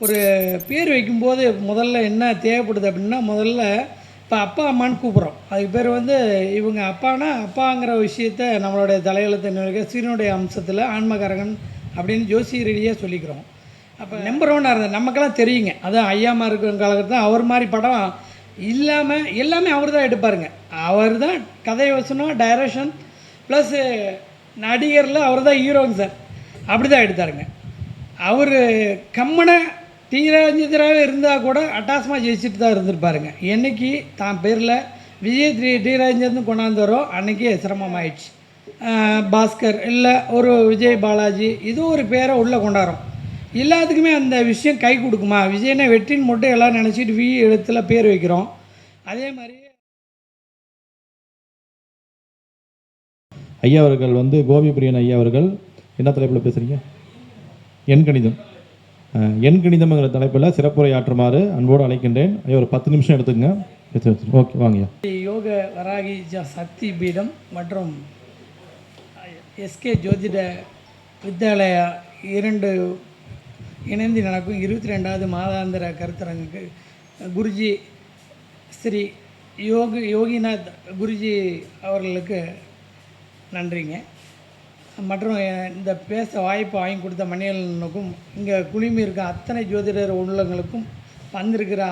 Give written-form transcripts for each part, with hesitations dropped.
ஒரு பேர் வைக்கும்போது முதல்ல என்ன தேவைப்படுது அப்படின்னா, முதல்ல இப்போ அப்பா அம்மான்னு கூப்பிட்றோம். அதுக்கு பேர் வந்து இவங்க அப்பானா அப்பாங்கிற விஷயத்த நம்மளுடைய தலையெழுத்து சீனுடைய அம்சத்தில் ஆன்மகாரகன் அப்படின்னு ஜோசிய ரீதியாக சொல்லிக்கிறோம். அப்போ நம்பர் ஒன்னாக இருந்தது நமக்கெல்லாம் தெரியுங்க. அதான் ஐயாமா இருக்கிற காலகட்டத்தில் அவர் மாதிரி படம் இல்லாமல் எல்லாமே அவர் தான் எடுப்பாருங்க. அவர் தான் கதை வசனம் டைரக்ஷன் ப்ளஸ்ஸு நடிகரில் அவர் தான் ஹீரோங்க சார். அப்படி தான் எடுத்தாருங்க. அவர் கம்மனை டீராஜேந்திராவே இருந்தால் கூட அட்டாசமாக ஜெயிச்சுட்டு தான் இருந்திருப்பாருங்க. என்றைக்கு தான் பேரில் விஜய் டீராஜேந்திரன் கொண்டாந்து வரோம் அன்றைக்கி சிரமமாயிடுச்சு. பாஸ்கர் இல்லை ஒரு விஜய் பாலாஜி இது ஒரு பேரை உள்ளே கொண்டாடுறோம். எல்லாத்துக்குமே அந்த விஷயம் கை கொடுக்குமா? விஜயனை வெற்றின்னு மட்டும் எல்லாம் நினச்சிட்டு எழுத்துல பேர் வைக்கிறோம். அதே மாதிரி ஐயா அவர்கள் வந்து கோபி பிரியன் ஐயா அவர்கள் என்ன தலைப்பில் பேசுகிறீங்க? எண்கணிதம். எண்கணிதம்ங்கிற தலைப்பில் சிறப்புரை ஆற்றுமாறு அன்போடு அழைக்கின்றேன். ஐயா ஒரு 10 நிமிஷம் எடுத்துக்கங்க. ஓகே வாங்கய்யா. யோக வராகி சக்தி பீடம் மற்றும் எஸ்கே ஜோதிட வித்யாலயா 2 இணைந்து நடக்கும் 22வது மாதாந்திர கருத்தரங்குக்கு குருஜி ஸ்ரீ யோகிநாத் குருஜி அவர்களுக்கு நன்றிங்க. மற்றும் இந்த பேச வாய்ப்பு வாங்கி கொடுத்த மணியனுக்கும் இங்கே குழுமி இருக்க அத்தனை ஜோதிடர் உள்ளங்களுக்கும் வந்திருக்கிற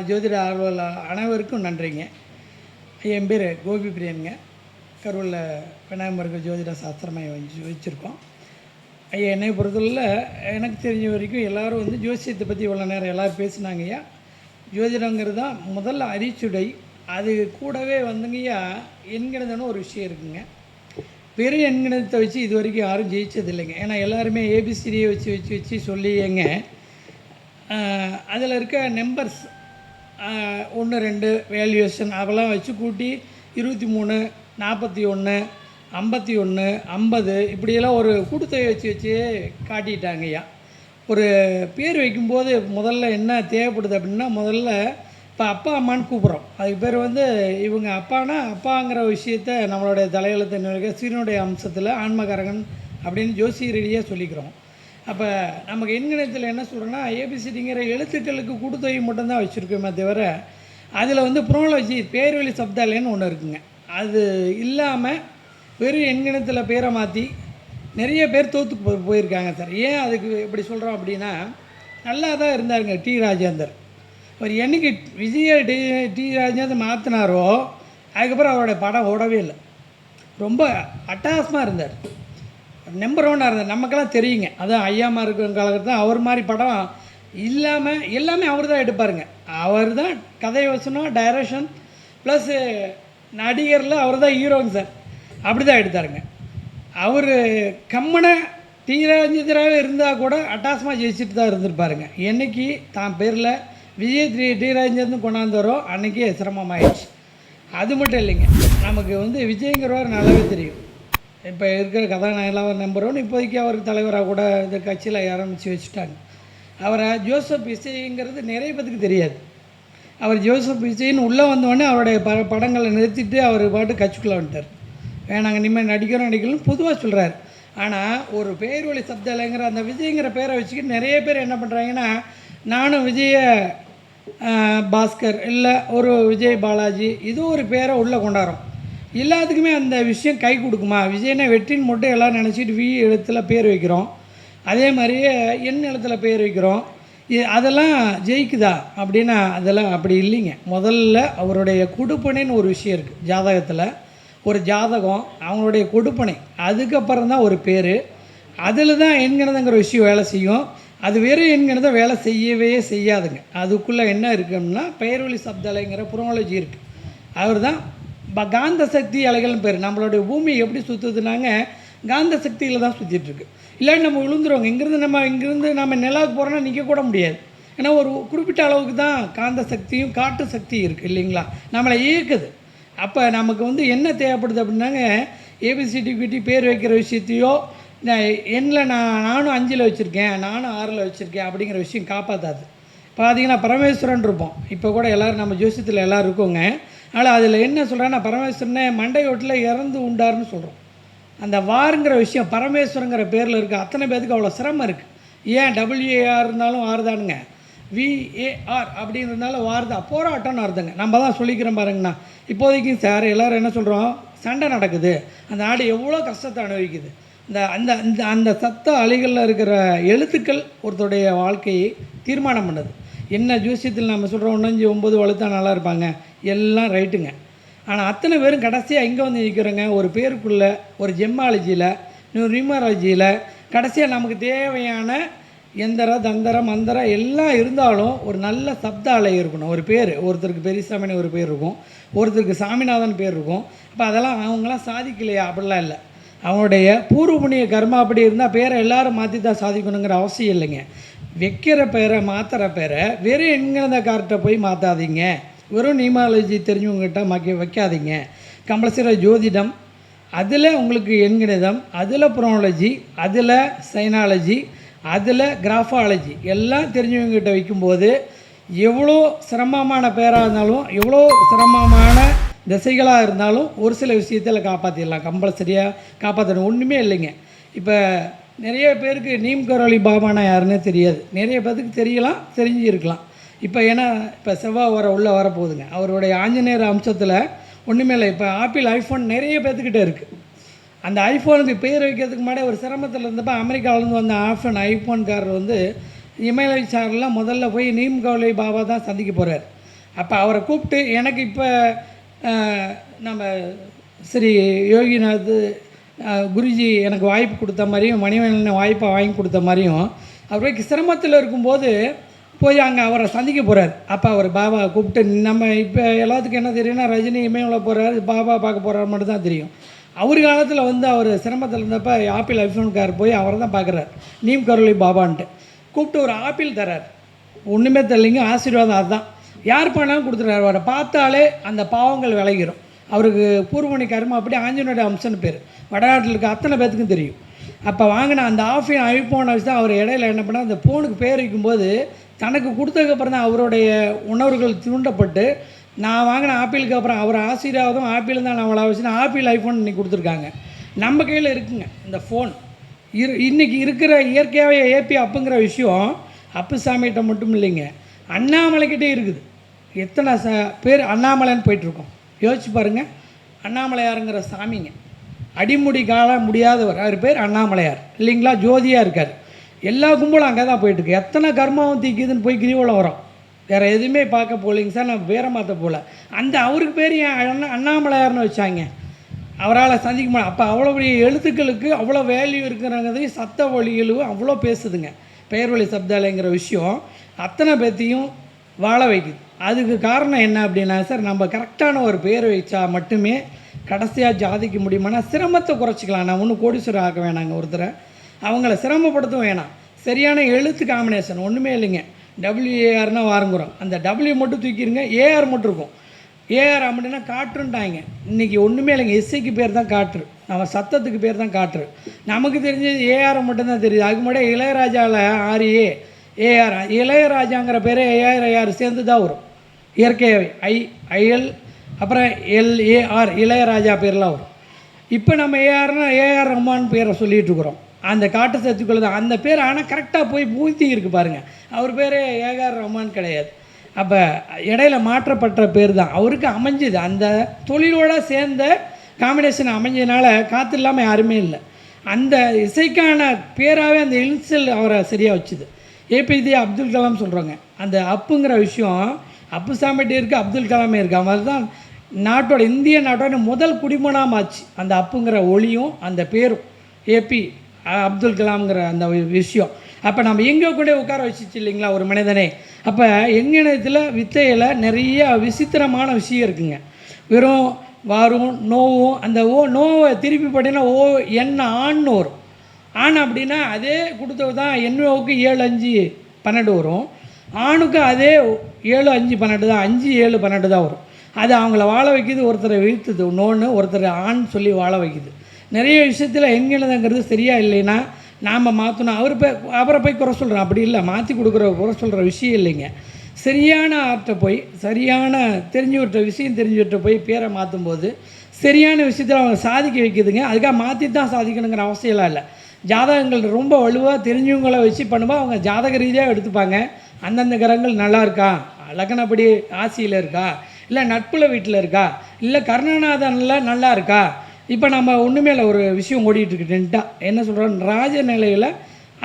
ஜோதிட ஆர்வலர் அனைவருக்கும் நன்றிங்க. என் பேர் கோபி பிரியனுங்க. கரூரில் விநாயகருக்கு ஜோதிட சாஸ்திரமாக வச்சுருக்கோம். ஐயா என்னை பொறுத்தவரையில் எனக்கு தெரிஞ்ச வரைக்கும் எல்லோரும் வந்து ஜோசியத்தை பற்றி இவ்வளோ நேரம் எல்லோரும் பேசினாங்கய்யா. ஜோதிடங்கிறது தான் முதல்ல அரிச்சுடை. அது கூடவே வந்துங்கய்யா எண்கணிதம்னு ஒரு விஷயம் இருக்குங்க. பெரிய எண்கணிதத்தை வச்சு இது வரைக்கும் யாரும் ஜெயிச்சது இல்லைங்க. ஏன்னா எல்லாருமே ஏபிசிடியை வச்சு சொல்லியேங்க அதில் இருக்க நம்பர்ஸ் 1 2 வேல்யூவேஷன் அதெல்லாம் வச்சு கூட்டி 23 41 51 50 இப்படியெல்லாம் ஒரு கூட்டுத்தொகை வச்சு காட்டிட்டாங்கய்யா. ஒரு பேர் வைக்கும்போது முதல்ல என்ன தேவைப்படுது அப்படின்னா, முதல்ல இப்போ அப்பா அம்மான்னு கூப்பிட்றோம். அதுக்கு பேர் வந்து இவங்க அப்பானா அப்பாங்கிற விஷயத்த நம்மளுடைய தலையெழுத்து சீனுடைய அம்சத்தில் ஆன்மகாரகன் அப்படின்னு ஜோசிய ரீதியாக சொல்லிக்கிறோம். அப்போ நமக்கு எண்கணிதத்தில் என்ன சொல்கிறோன்னா, ஏபிசிடிங்கிற எழுத்துக்களுக்கு கூட்டுத்தொகை மட்டும்தான் வச்சுருக்கோமே தவிர அதில் வந்து புரோலஜி பேர்வழி சப்தாலயன்னு ஒன்று இருக்குங்க. அது இல்லாமல் வெறும் எண்கணிதத்தில் பேரை மாற்றி நிறைய பேர் தோற்று போயிருக்காங்க சார். ஏன் அதுக்கு இப்படி சொல்கிறோம் அப்படின்னா, நல்லா தான் இருந்தாருங்க டி ராஜேந்தர். அவர் என்றைக்கு விஜய டி ராஜேந்தர் மாற்றினாரோ அதுக்கப்புறம் அவருடைய படம் ஓடவே இல்லை. ரொம்ப அட்டகாசமாக இருந்தார். நம்பர் ஒன்னாக இருந்தார். நமக்கெல்லாம் தெரியுங்க. அதான் ஐயாமா இருக்கிற காலகட்டத்தில் அவர் மாதிரி படம் இல்லாமல் எல்லாமே அவர் தான் எடுப்பாருங்க. அவர் தான் கதை வசனம் டைரக்ஷன் ப்ளஸ்ஸு நடிகரில் அவர் தான் ஹீரோங்க சார். அப்படி தான் எடுத்தாருங்க. அவர் கம்மனை டீராஜேந்திராவே இருந்தால் கூட அட்டாசமாக ஜெயிச்சுட்டு தான் இருந்திருப்பாருங்க. என்றைக்கு தான் பேரில் விஜய் டீராஜேந்திரன் கொண்டாந்து வரோம் அன்றைக்கி சிரமமாயிடுச்சு. அது மட்டும் இல்லைங்க, நமக்கு வந்து விஜய்ங்கிறவர் நல்லாவே தெரியும். இப்போ இருக்கிற கதாநாயகெல்லாம் நம்புகிறோன்னு இப்போதைக்கு அவருக்கு தலைவராக கூட இந்த கட்சியில் ஆரம்பித்து வச்சுட்டாங்க. அவரை ஜோசப் இசைங்கிறது நிறைய பேத்துக்கு தெரியாது. அவர் ஜோசப் இசைன்னு உள்ளே வந்தோடனே அவருடைய படங்களை நிறுத்திட்டு அவர் பாட்டு கட்சிக்குள்ளே வந்துட்டார். வேணாங்க இனிமேல் நடிக்கணும்னு பொதுவாக சொல்கிறார். ஆனால் ஒரு பேர் வழி சப்தாலயங்கிற அந்த விஜய்ங்கிற பேரை வச்சுக்கிட்டு நிறைய பேர் என்ன பண்ணுறாங்கன்னா, நானும் விஜய பாஸ்கர் இல்லை ஒரு விஜய் பாலாஜி இது ஒரு பேரை உள்ளே கொண்டாடுறோம். எல்லாத்துக்குமே அந்த விஷயம் கை கொடுக்குமா? விஜயனை வெற்றின்னு மட்டும் எல்லாம் நினச்சிட்டு எழுத்துல பேர் வைக்கிறோம். அதே மாதிரியே எழுத்தில் பேர் வைக்கிறோம். அதெல்லாம் ஜெயிக்குதா அப்படின்னா அதெல்லாம் அப்படி இல்லைங்க. முதல்ல அவருடைய கொடுப்பனைன்னு ஒரு விஷயம் இருக்குது ஜாதகத்தில். ஒரு ஜாதகம் அவங்களுடைய கொடுப்பனை, அதுக்கப்புறம் தான் ஒரு பேர். அதில் தான் எண்கணிதங்கிற விஷயம் வேலை செய்யும். அது வெறும் எண்கணிதம் வேலை செய்யவே செய்யாதுங்க. அதுக்குள்ளே என்ன இருக்குன்னா பெயர்வழி சப்தாலயங்கிற புரோலஜி இருக்குது. அவர் தான் காந்த சக்தி அலைகள்னு பேர். நம்மளுடைய பூமி எப்படி சுற்றுதுனாங்க காந்த சக்தியில் தான் சுற்றிட்டுருக்கு. இல்லாட்டி நம்ம விழுந்துருவோங்க. இங்கேருந்து நம்ம நிலாவுக்கு போகிறோன்னா நிற்கக்கூட முடியாது. ஏன்னா ஒரு குறிப்பிட்ட அளவுக்கு தான் காந்த சக்தியும் காற்று சக்தியும் இருக்குது இல்லைங்களா, நம்மளை இயக்குது. அப்போ நமக்கு வந்து என்ன தேவைப்படுது அப்படின்னாங்க, ஏபிசிடி பேர் வைக்கிற விஷயத்தையோ எண்ணில் நானும் 5ல் வச்சுருக்கேன் நானும் 6ல் வச்சுருக்கேன் அப்படிங்கிற விஷயம் காப்பாற்றாது. பார்த்தீங்கன்னா பரமேஸ்வரன் இருப்போம். இப்போ கூட எல்லோரும் நம்ம ஜோசியத்தில் எல்லோரும் இருக்கோங்க. ஆனால் அதில் என்ன சொல்கிறேன்னா, பரமேஸ்வரனை மண்டை ஓட்டில் இறந்து உண்டாருன்னு சொல்கிறோம். அந்த வாருங்கிற விஷயம் பரமேஸ்வரங்கிற பேரில் இருக்க அத்தனை பேருக்கு அவ்வளோ சிரமம் இருக்குது. ஏன் டபிள்யூஏஆர் இருந்தாலும் வார்தானுங்க, விஏஆர் அப்படின்றதுனால வார்தா போராட்டம்னு அர்த்தங்க. நம்ம தான் சொல்லிக்கிறோம் பாருங்கண்ணா. இப்போதைக்கு சார் எல்லோரும் என்ன சொல்கிறோம், சண்டை நடக்குது, அந்த நாடு எவ்வளோ கஷ்டத்தை அனுபவிக்குது. இந்த அந்த அந்த அந்த சத்த அலைகளில் இருக்கிற எழுத்துக்கள் ஒருத்தருடைய வாழ்க்கையை தீர்மானம் பண்ணுது. என்ன ஜோசியத்தில் நம்ம சொல்கிறோம் 1 5 9 வலுத்தா நல்லா இருப்பாங்க, எல்லாம் ரைட்டுங்க. ஆனால் அத்தனை பேரும் கடைசியாக இங்கே வந்து நிற்கிறோங்க, ஒரு பேருக்குள்ளே, ஒரு ஜெம்மாலஜியில், நியூமராலஜியில் கடைசியாக நமக்கு தேவையான எந்திர தந்திர மந்திரம் எல்லாம் இருந்தாலும் ஒரு நல்ல சப்த அலை இருக்கணும். ஒரு பேர், ஒருத்தருக்கு பெரியசாமின்னு ஒரு பேர் இருக்கும், ஒருத்தருக்கு சாமிநாதன் பேர் இருக்கும். அப்போ அதெல்லாம் அவங்களாம் சாதிக்கலையா? அப்படிலாம் இல்லை. அவங்களுடைய பூர்வ புண்ணிய கர்மா அப்படி இருந்தால் பேரை எல்லோரும் மாற்றி தான் சாதிக்கணுங்கிற அவசியம் இல்லைங்க. வைக்கிற பேரை மாற்றுற பேரை வெறும் எண்கணிதக்கார்ட்ட போய் மாற்றாதீங்க, வெறும் நியூமராலஜி தெரிஞ்சவங்ககிட்ட வைக்காதீங்க. கம்பல்சரி ஜோதிடம், அதில் உங்களுக்கு எண்கணிதம், அதில் புரோனாலஜி, அதில் சைனாலஜி, அதில் கிராஃபாலஜி எல்லாம் தெரிஞ்சவங்ககிட்ட வைக்கும்போது எவ்வளோ சிரமமான பேராக இருந்தாலும், எவ்வளோ சிரமமான திசைகளாக இருந்தாலும் ஒரு சில விஷயத்தில் காப்பாற்றிடலாம். கம்பல்சரியாக காப்பாற்றணும், ஒன்றுமே இல்லைங்க. இப்போ நிறைய பேருக்கு நீம் கரோலி பாபானா யாருன்னே தெரியாது, நிறைய பேருக்கு தெரியலாம், தெரிஞ்சிருக்கலாம். இப்போ ஏன்னா இப்போ செவ்வாய் உள்ளே வரப்போகுதுங்க. அவருடைய ஆஞ்சநேயர் அம்சத்தில் ஒன்றுமே இல்லை. இப்போ ஆப்பிள் ஐஃபோன் நிறைய பேர்த்துக்கிட்டே இருக்குது. அந்த ஐஃபோனுக்கு பேர் வைக்கிறதுக்கு முன்னாடி ஒரு சிரமத்தில் இருந்தப்போ அமெரிக்காவிலேருந்து வந்த ஐஃபோன்காரர் வந்து இமயமலை சாரில் முதல்ல போய் நீம் கரோலி பாபா தான் சந்திக்க போகிறார். அப்போ அவரை கூப்பிட்டு, எனக்கு இப்போ நம்ம ஸ்ரீ யோகிநாத் குருஜி எனக்கு வாய்ப்பு கொடுத்த மாதிரியும், மணிவண்ணன் வாய்ப்பை வாங்கி கொடுத்த மாதிரியும், அவர் போய் சிரமத்தில் இருக்கும்போது போய் அங்கே அவரை சந்திக்க போகிறார். அப்போ அவர் பாபா கூப்பிட்டு, நம்ம இப்போ எல்லாத்துக்கும் என்ன தெரியும்னா ரஜினி இமயமலை போகிறாரு, பாபா பார்க்க போகிறாரு மட்டும் தான் தெரியும். அவர் காலத்தில் வந்து அவர் சிரமத்தில் இருந்தப்போ ஆப்பிள் ஐஃபோன்கார் போய் அவரை தான் பார்க்குறார், நீம் கரோலி பாபான்ட்டு கூப்பிட்டு ஒரு ஆப்பிள் தர்றார். ஒன்றுமே தெரியலைங்க, ஆசீர்வாதம் அதுதான். யார் பண்ணாலும் கொடுத்துட்றாரு. அவரை பார்த்தாலே அந்த பாவங்கள் விளைகிறோம். அவருக்கு பூர்வமணி கர்மா அப்படி ஆஞ்சநேயோட அம்சம்னு பேர் வடநாட்டில் இருக்க அத்தனை பேத்துக்கும் தெரியும். அப்போ வாங்கின அந்த ஐஃபோனை வச்சு தான் அவர் இடையில என்ன பண்ணால் அந்த ஃபோனுக்கு பேர் வைக்கும்போது தனக்கு கொடுத்ததுக்கப்புறம் தான் அவருடைய உணர்வுகள் தூண்டப்பட்டு, நான் வாங்கின ஆப்பிளுக்கு அப்புறம் அவர் ஆசீர்வாதம் ஆப்பிள் தான் நம்மளை வச்சுன்னா ஆப்பிள் ஐஃபோன் இன்றைக்கி கொடுத்துருக்காங்க. நம்ம கையில் இருக்குங்க இந்த ஃபோன். இன்றைக்கி இருக்கிற இயற்கையாகவே ஏபி அப்புங்கிற விஷயம் அப்புசாமிகிட்ட மட்டும் இல்லைங்க, அண்ணாமலைக்கிட்டே இருக்குது. எத்தனை பேர் அண்ணாமலைன்னு போயிட்டுருக்கோம் யோசிச்சு பாருங்கள். அண்ணாமலையாருங்கிற சாமிங்க, அடிமுடி கால முடியாதவர், அவர் பேர் அண்ணாமலையார் இல்லைங்களா, ஜோதியாக இருக்கார். எல்லா கும்பலும் அங்கே தான் போயிட்டுருக்கு. எத்தனை கர்மாவும் தீக்குதுன்னு போய் கிரிவலம் வரோம், வேறு எதுவுமே பார்க்க போகலைங்க சார். நான் பேரை மாற்ற போகல. அந்த அவருக்கு பேர் ஏன் அண்ணாமலையார்னு வச்சாங்க, அவரால் சந்திக்க முடியும். அப்போ அவ்வளோ பெரிய எழுத்துக்களுக்கு அவ்வளோ வேல்யூ இருக்கிறங்கிறதையும் சத்த வழிகளும் அவ்வளோ பேசுதுங்க. பெயர் வழி சப்தாலயங்கிற விஷயம் அத்தனை பேர்த்தையும் வாழ வைக்குது. அதுக்கு காரணம் என்ன அப்படின்னா சார், நம்ம கரெக்டான ஒரு பேர் வச்சா மட்டுமே கடைசியாக ஜாதிக்க முடியுமானா சிரமத்தை குறைச்சிக்கலாம். நான் ஒன்றும் கோடீஸ்வரர் ஆக்க வேணாங்க ஒருத்தரை, அவங்கள சிரமப்படுத்த வேணாம். சரியான எழுத்து காம்பினேஷன் ஒன்றுமே இல்லைங்க. டபிள்யூஏஆர்னா வாருங்குறோம், அந்த டபிள்யூ மட்டும் தூக்கிடுங்க, ஏஆர் மட்டும் இருக்கும். ஏஆர் அப்படின்னா காற்றுன்ட்டாங்க. இன்றைக்கி ஒன்றுமே இல்லைங்க, எஸ்ஐக்கு பேர் தான் காற்று, நம்ம சத்தத்துக்கு பேர் தான் காற்று. நமக்கு தெரிஞ்சது ஏஆர் மட்டும்தான் தெரியுது. அதுக்கு முன்னாடி இளையராஜாவில் ஆரியே ஏஆர், இளையராஜாங்கிற பேரே ஏஆர் சேர்ந்து தான் வரும் இயற்கையாகவே. ஐஎல் அப்புறம் எல்ஏஆர் இளையராஜா பேர்லாம் வரும். இப்போ நம்ம ஏஆர்னா ஏஆர் ரஹ்மான் பேரை சொல்லிகிட்டு இருக்கிறோம். அந்த காட்டு சத்துக்குள்ளே தான் அந்த பேர். ஆனால் கரெக்டாக போய் பூத்தி இருக்குது பாருங்கள், அவர் பேர் ஏஆர் ரஹ்மான் கிடையாது. அப்போ இடையில மாற்றப்பட்ட பேர் தான் அவருக்கு அமைஞ்சுது. அந்த தொழிலோடு சேர்ந்த காம்பினேஷன் அமைஞ்சதுனால காற்று இல்லாமல் யாருமே இல்லை. அந்த இசைக்கான பேராகவே அந்த இன்சல் அவரை சரியாக வச்சுது. ஏபிஜே அப்துல் கலாம் சொல்கிறாங்க. அந்த அப்புங்கிற விஷயம் அப்புசாமிட்டே இருக்குது, அப்துல் கலாமே இருக்குது. அவன் தான் நாட்டோட இந்திய நாட்டோட முதல் குடிமகனாக ஆச்சு. அந்த அப்புங்கிற ஒளியும் அந்த பேரும் ஏபி அப்துல் கலாம்ங்கிற அந்த விஷயம். அப்போ நம்ம எங்கே கூட உட்கார வச்சிச்சு இல்லைங்களா ஒரு மனிதனே. அப்போ எங்கேனத்தில் வித்தையில் நிறைய விசித்திரமான விஷயம் இருக்குங்க. வெறும் வாரும் நோவும், அந்த நோவை திருப்பி பார்த்தீங்கன்னா என்ன ஆண்னு வரும். ஆண் அப்படின்னா அதே கொடுத்தது தான் எண்ணோவுக்கு 7 5 12 வரும். ஆணுக்கு அதே 7 5 12 தான், 5 7 12 தான் வரும். அது அவங்கள வாழ வைக்கிது, ஒருத்தரை வீழ்த்துது, இன்னொன்று ஒருத்தர் ஆண் சொல்லி வாழ வைக்குது. நிறைய விஷயத்தில் எங்கேனதுங்கிறது சரியாக இல்லைன்னா நாம் மாற்றணும். அவரை போய் குறை சொல்கிறோம், அப்படி இல்லை, மாற்றி கொடுக்குற குறை சொல்கிற விஷயம் இல்லைங்க. சரியான ஆர்ட்ட போய் சரியான தெரிஞ்சுவிட்ட போய் பேரை மாற்றும் போது சரியான விஷயத்தில் அவங்க சாதிக்க வைக்குதுங்க. அதுக்காக மாற்றி தான் சாதிக்கணுங்கிற அவசியம்லாம் இல்லை. ஜாதகங்கள் ரொம்ப வலுவாக தெரிஞ்சவங்களை வச்சு பண்ணும்போது அவங்க ஜாதக ரீதியாக எடுத்துப்பாங்க. அந்தந்த கிரகங்கள் நல்லா இருக்கா, லக்னப்படி ராசியில் இருக்கா, இல்லை நட்புல வீட்டில் இருக்கா, இல்லை கர்ணநாதனில் நல்லா இருக்கா. இப்போ நம்ம ஒன்றுமே இல்லை, ஒரு விஷயம் ஓடிட்டுருக்குன்ட்டா என்ன சொல்கிறோம், ராஜநிலையில்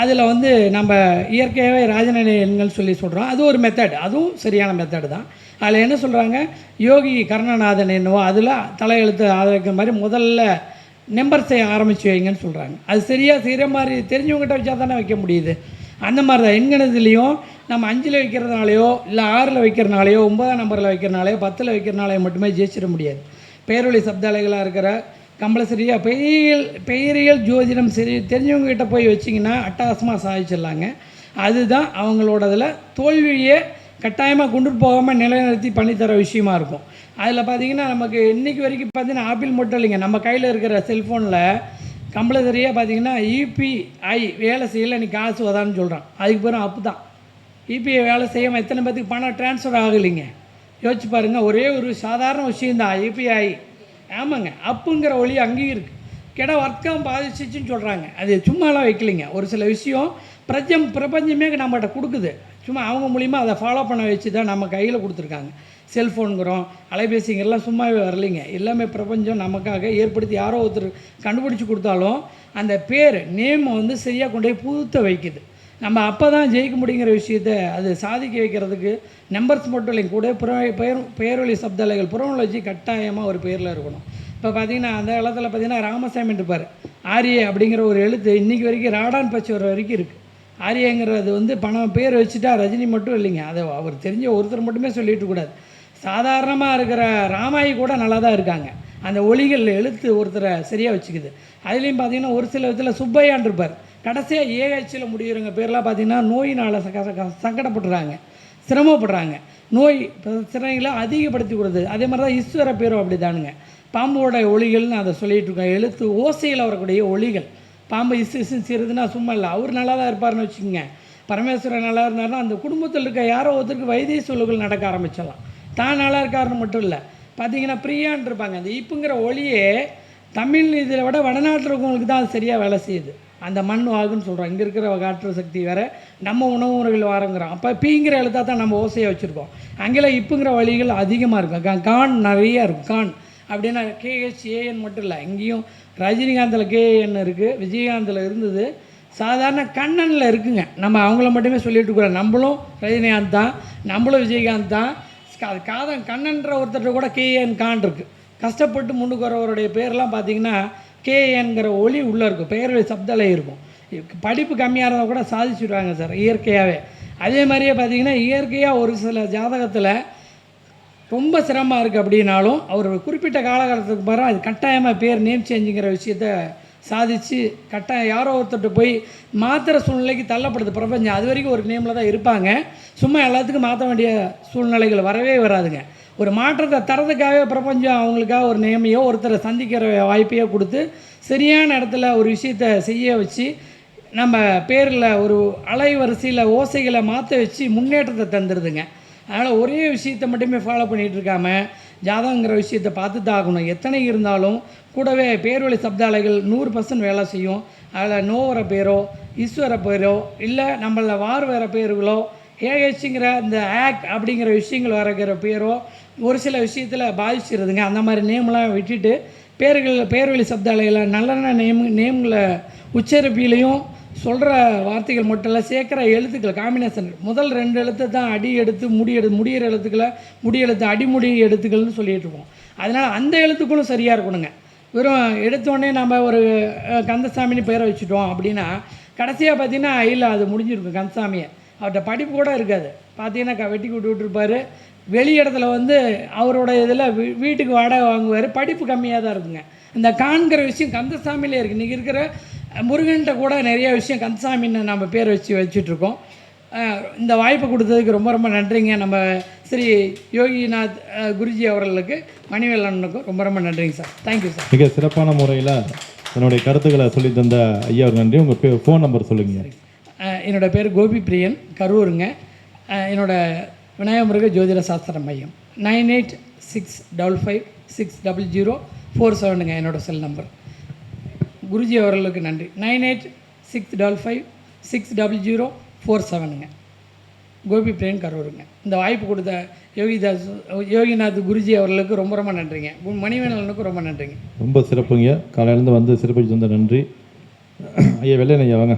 அதில் வந்து நம்ம இயற்கையாகவே ராஜநிலை எண்கள் சொல்லி சொல்கிறோம். அது ஒரு மெத்தட், அதுவும் சரியான மெத்தடு தான். அதில் என்ன சொல்கிறாங்க, யோகி கர்ணநாதன் என்னவோ அதில் தலையெழுத்து ஆதரிக்கிற மாதிரி முதல்ல நம்பர்ஸை ஆரம்பித்து வைங்கன்னு சொல்கிறாங்க. அது சரியாக செய்கிற மாதிரி தெரிஞ்சவங்ககிட்ட வச்சா தானே வைக்க முடியுது. அந்த மாதிரி தான் எண்கணத்துலேயும் நம்ம 5ல் வைக்கிறதுனாலையோ இல்லை 6ல் வைக்கிறனாலையோ 9ஆம் நம்பரில் வைக்கிறனாலையோ 10ல் வைக்கிறனாலையோ மட்டுமே ஜெயிச்சிட முடியாது. பேரொளி சப்தாலைகளாக இருக்கிற கம்பல்சரியாக பெயரியல் ஜோதிடம் சரி தெரிஞ்சவங்ககிட்ட போய் வச்சிங்கன்னா அட்டகாசமாக சாதிச்சிடலாங்க. அதுதான் அவங்களோட இதில் தோல்வியை கட்டாயமாக கொண்டு போகாமல் நிலைநிறுத்தி பண்ணித்தர விஷயமா இருக்கும். அதில் பார்த்திங்கன்னா நமக்கு இன்றைக்கி வரைக்கும் பார்த்திங்கன்னா ஆப்பிள் மட்டும் இல்லைங்க, நம்ம கையில் இருக்கிற செல்ஃபோனில் கம்பல்சரியாக பார்த்திங்கன்னா யூபிஐ வேலை செய்யலை நீ காசு வதான்னு சொல்கிறான். அதுக்கு பிறகு அப்பு தான். யூபிஐ வேலை செய்யாமல் எத்தனை பேத்துக்கு பணம் ட்ரான்ஸ்ஃபர் ஆகலைங்க, யோசிச்சு பாருங்கள். ஒரே ஒரு சாதாரண விஷயந்தான் யூபிஐ. ஆமாங்க, அப்புங்கிற ஒளி அங்கேயும் இருக்குது. ஒர்க்கம் பாதிச்சிச்சுன்னு சொல்கிறாங்க. அது சும்மாலாம் வைக்கலைங்க. ஒரு சில விஷயம் பிரபஞ்சமே நம்மகிட்ட கொடுக்குது. சும்மா அவங்க மூலிமா அதை ஃபாலோ பண்ண வச்சு தான் நம்ம கையில் கொடுத்துருக்காங்க. செல்ஃபோனுங்கிறோம், அலைபேசிங்கெல்லாம் சும்மாவே வரலைங்க. எல்லாமே பிரபஞ்சம் நமக்காக ஏற்படுத்தி யாரோ ஒருத்தர் கண்டுபிடிச்சி கொடுத்தாலும் அந்த பேர் நேமை வந்து சரியாக கொண்டு போய் புதுத்த வைக்குது. நம்ம அப்போ தான் ஜெயிக்க முடியுங்கிற விஷயத்தை அது சாதிக்க வைக்கிறதுக்கு நம்பர்ஸ் மட்டும் இல்லைங்க, கூட பெயரொலி சப்தாலைகள் புறநிலர்ச்சி கட்டாயமாக ஒரு பேரில் இருக்கணும். இப்போ பார்த்திங்கன்னா அந்த காலத்தில் பார்த்திங்கன்னா ராமசாமி இருப்பார். ஆரிய அப்படிங்கிற ஒரு எழுத்து இன்றைக்கி வரைக்கும் ராடான் பச்சை வரைக்கும் இருக்குது. ஆரியங்கிறது வந்து பணம் பேர் வச்சுட்டா ரஜினி மட்டும் இல்லைங்க, அதை அவர் தெரிஞ்ச ஒருத்தர் மட்டுமே சொல்லிட்டு கூடாது. சாதாரணமாக இருக்கிற ராமாயி கூட நல்லா தான் இருக்காங்க. அந்த ஒளிகள் எழுத்து ஒருத்தரை சரியாக வச்சுக்குது. அதுலேயும் பார்த்திங்கன்னா ஒரு சில விதத்தில் சுப்பையான் இருப்பார். கடைசியாக ஏஹெச்சில் முடிகிறவங்க பேர்லாம் பார்த்திங்கன்னா நோயினால் சங்கடப்படுறாங்க, சிரமப்படுறாங்க. நோய் பிரச்சனைகளை அதிகப்படுத்தி கொடுக்குது. அதே மாதிரி தான் ஈஸ்வர பேரும் அப்படி தானுங்க. பாம்போட ஒளிகள்னு அதை சொல்லிகிட்டு இருக்கோம். எழுத்து ஓசையில் வரக்கூடிய ஒளிகள். பாம்பு இசுன்னு சிறுதுன்னா சும்மா இல்லை, அவர் நல்லா தான் இருப்பார்னு வச்சுக்கோங்க. பரமேஸ்வரன் நல்லா இருந்தார்னா அந்த குடும்பத்தில் இருக்க யாரோ ஒருத்தருக்கு வைத்திய சொல்லுகள் நடக்க ஆரம்பிச்சிடலாம். தான் நல்லா இருக்காருன்னு மட்டும் இல்லை, பார்த்திங்கன்னா பிரியான் இருப்பாங்க. அந்த இப்புங்கிற ஒளியே தமிழ் இதில் விட வடநாட்டில் இருக்கவங்களுக்கு தான் அது சரியாக வேலை செய்யுது. அந்த மண் வாகுன்னு சொல்கிறோம். இங்கே இருக்கிற காற்று சக்தி வேறு, நம்ம உணவு முறைகள் வாரங்கிறோம். அப்போ பீங்கிற எழுத்தாக தான் நம்ம ஓசையை வச்சுருக்கோம். அங்கெல்லாம் இப்புங்கிற வழிகள் அதிகமாக இருக்கும். கான் நிறையா இருக்கும். கான் அப்படின்னா கேஹெச்ஏஎன் மட்டும் இல்லை, இங்கேயும் ரஜினிகாந்தில் கேஎன் இருக்குது, விஜயகாந்தில் இருந்தது, சாதாரண கண்ணனில் இருக்குங்க. நம்ம அவங்கள மட்டுமே சொல்லிட்டு இருக்கிறோம். நம்மளும் ரஜினிகாந்த் தான், நம்மளும் விஜயகாந்த் தான். காதன் கண்ணன்ற ஒருத்தர் கூட கேஎன் கான் இருக்குது. கஷ்டப்பட்டு முன்னுக்கு வரவருடைய பேர்லாம் பார்த்திங்கன்னா கேஎன்கிற ஒளி உள்ளே இருக்கும், பெயர்வழி சப்தலை இருக்கும். படிப்பு கம்மியாக இருந்தால் கூட சாதிச்சுடுவாங்க சார் இயற்கையாகவே. அதே மாதிரியே பார்த்திங்கன்னா இயற்கையாக ஒரு சில ஜாதகத்தில் ரொம்ப சிரமமாக இருக்குது அப்படின்னாலும் அவர் குறிப்பிட்ட காலகட்டத்துக்கு பிறகு அது கட்டாயமாக பேர் நேம் சேஞ்சுங்கிற விஷயத்த சாதித்து கட்டாயம் யாரோ ஒருத்தர்கிட்ட போய் மாத்திர சூழ்நிலைக்கு தள்ளப்படுது பிரபஞ்சம். அது வரைக்கும் ஒரு நேமில் தான் இருப்பாங்க. சும்மா எல்லாத்துக்கும் மாற்ற வேண்டிய சூழ்நிலைகள் வரவே வராதுங்க. ஒரு மாற்றத்தை தரதுக்காகவே பிரபஞ்சம் அவங்களுக்காக ஒரு நேமையோ ஒருத்தரை சந்திக்கிற வாய்ப்பையோ கொடுத்து சரியான இடத்துல ஒரு விஷயத்தை செய்ய வச்சு நம்ம பேரில் ஒரு அலைவரிசையில் ஓசைகளை மாற்ற வச்சு முன்னேற்றத்தை தந்துடுதுங்க. அதனால் ஒரே விஷயத்தை மட்டுமே ஃபாலோ பண்ணிகிட்டு இருக்காமல் ஜாதகங்கிற விஷயத்தை பார்த்து தான் ஆகணும். எத்தனை இருந்தாலும் கூடவே பேர்வழி சப்தாலைகள் 100% வேலை செய்யும். அதில் நோவர பேரோ ஈஸ்வர பேரோ இல்லை நம்மள வார் வேறு பேர்களோ ஏஹெச்சுங்கிற இந்த ஆக் அப்படிங்கிற விஷயங்கள் வரக்கிற பேரோ ஒரு சில விஷயத்தில் பாதிச்சிருதுங்க. அந்த மாதிரி நேம்லாம் விட்டுட்டு பேர்வழி சப்தாலையில் நல்ல நேம்களை உச்சரிப்பிலையும் சொல்கிற வார்த்தைகள் மட்டும் இல்லை, சேர்க்குற எழுத்துக்கள் காம்பினேஷன் முதல் 2 எழுத்து தான் அடி எடுத்து முடிகிற எழுத்துக்களை முடி எழுத்து அடிமுடி எழுத்துக்கள்னு சொல்லிகிட்டு இருக்கோம். அதனால் அந்த எழுத்துக்களும் சரியாக இருக்கணுங்க. வெறும் எடுத்தோடனே நம்ம ஒரு கந்தசாமின்னு பேரை வச்சுட்டோம் அப்படின்னா கடைசியாக பார்த்திங்கன்னா இல்லை அது முடிஞ்சிருக்கும். கந்தசாமியை அவர்கிட்ட படிப்பு கூட இருக்காது. பார்த்தீங்கன்னா வெட்டி விட்டுருப்பார். வெளி இடத்துல வந்து அவரோட இதில் வீட்டுக்கு வாடகை வாங்குவார். படிப்பு கம்மியாக தான் இருக்குங்க. இந்த காண்கிற விஷயம் கந்தசாமியிலே இருக்குது. இன்றைக்கி இருக்கிற முருகன்கிட்ட கூட நிறைய விஷயம் கந்தசாமின்னு நம்ம பேர் வச்சுட்ருக்கோம். இந்த வாய்ப்பு கொடுத்ததுக்கு ரொம்ப ரொம்ப நன்றிங்க. நம்ம ஸ்ரீ யோகிநாத் குருஜி அவர்களுக்கு மணிவேலனுக்கும் ரொம்ப ரொம்ப நன்றிங்க சார். Thank you sir. மிக சிறப்பான முறையில் என்னுடைய கருத்துக்களை சொல்லி தந்த ஐயா நன்றி. உங்கள் ஃபோன் நம்பர் சொல்லுங்கள். என்னோடய பேர் கோபி பிரியன், கரூருங்க. என்னோடய விநாயகமுருக ஜோதிட சாஸ்திர மையம் 9865556004 என்னோடய செல் நம்பர். குருஜி அவர்களுக்கு நன்றி. 98 6556004 கோபி பிரியன் கரூருங்க. இந்த வாய்ப்பு கொடுத்த யோகிநாத் குருஜி அவர்களுக்கு ரொம்ப ரொம்ப நன்றிங்க. மணிவேணனுக்கு ரொம்ப நன்றிங்க. ரொம்ப சிறப்புங்க. காலையிலேருந்து வந்து சிறப்பிச்சு தந்த நன்றி ஐயா. வெள்ளையன் ஐயா வாங்க.